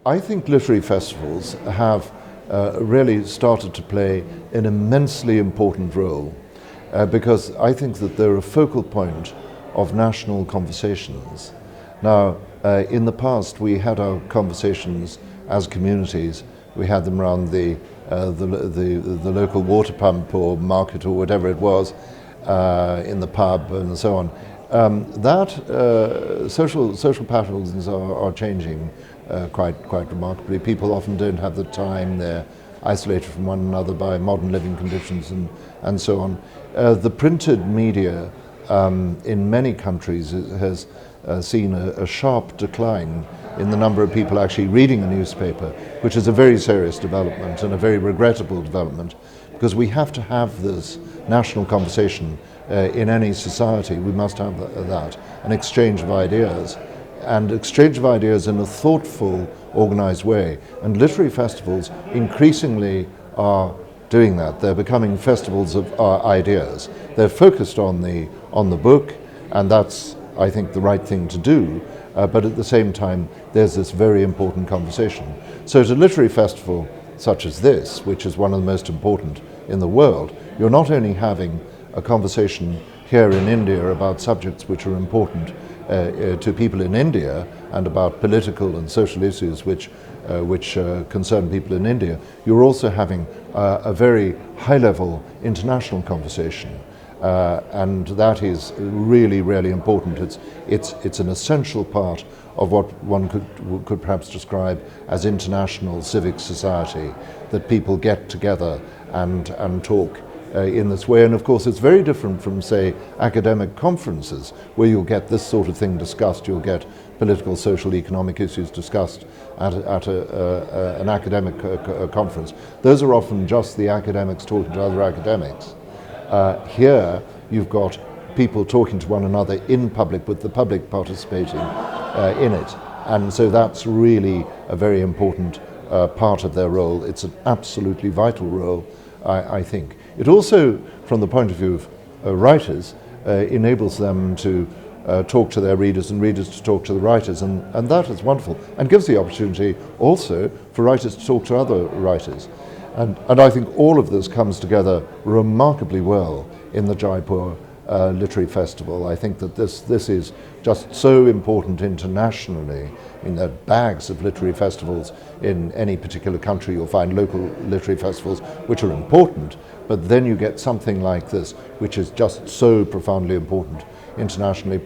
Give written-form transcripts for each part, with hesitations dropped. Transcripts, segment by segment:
I think literary festivals have really started to play an immensely important role because I think that they're a focal point of national conversations. Now, in the past, we had our conversations as communities. We had them around the local water pump or market or whatever it was, in the pub and so on. Social patterns are changing quite remarkably. People often don't have the time. They're isolated from one another by modern living conditions and so on. The printed media in many countries has seen a sharp decline in the number of people actually reading a newspaper, which is a very serious development and a very regrettable development, because we have to have this national conversation in any society. We must have that, an exchange of ideas, and exchange of ideas in a thoughtful, organized way. And literary festivals increasingly are doing that. They're becoming festivals of ideas. They're focused on the book, and that's, I think, the right thing to do. But at the same time, there's this very important conversation. So at a literary festival such as this, which is one of the most important in the world, you're not only having a conversation here in India about subjects which are important to people in India and about political and social issues which concern people in India, you're also having a very high-level international conversation. And that is really, really important. It's an essential part of what one could perhaps describe as international civic society, that people get together and talk in this way. And of course it's very different from, say, academic conferences, where you'll get this sort of thing discussed. You'll get political, social, economic issues discussed at an academic conference. Those are often just the academics talking to other academics. Here you've got people talking to one another in public, with the public participating in it. And so that's really a very important part of their role. It's an absolutely vital role, I think. It also, from the point of view of writers, enables them to talk to their readers and readers to talk to the writers, and that is wonderful, and gives the opportunity also for writers to talk to other writers. And I think all of this comes together remarkably well in the Jaipur Literary Festival. I think that this is just so important internationally. I mean, there are bags of literary festivals in any particular country. You'll find local literary festivals which are important, but then you get something like this, which is just so profoundly important internationally.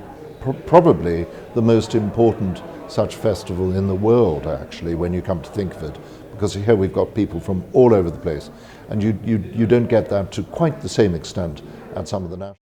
Probably the most important such festival in the world, actually, when you come to think of it. Because here we've got people from all over the place, and you don't get that to quite the same extent at some of the national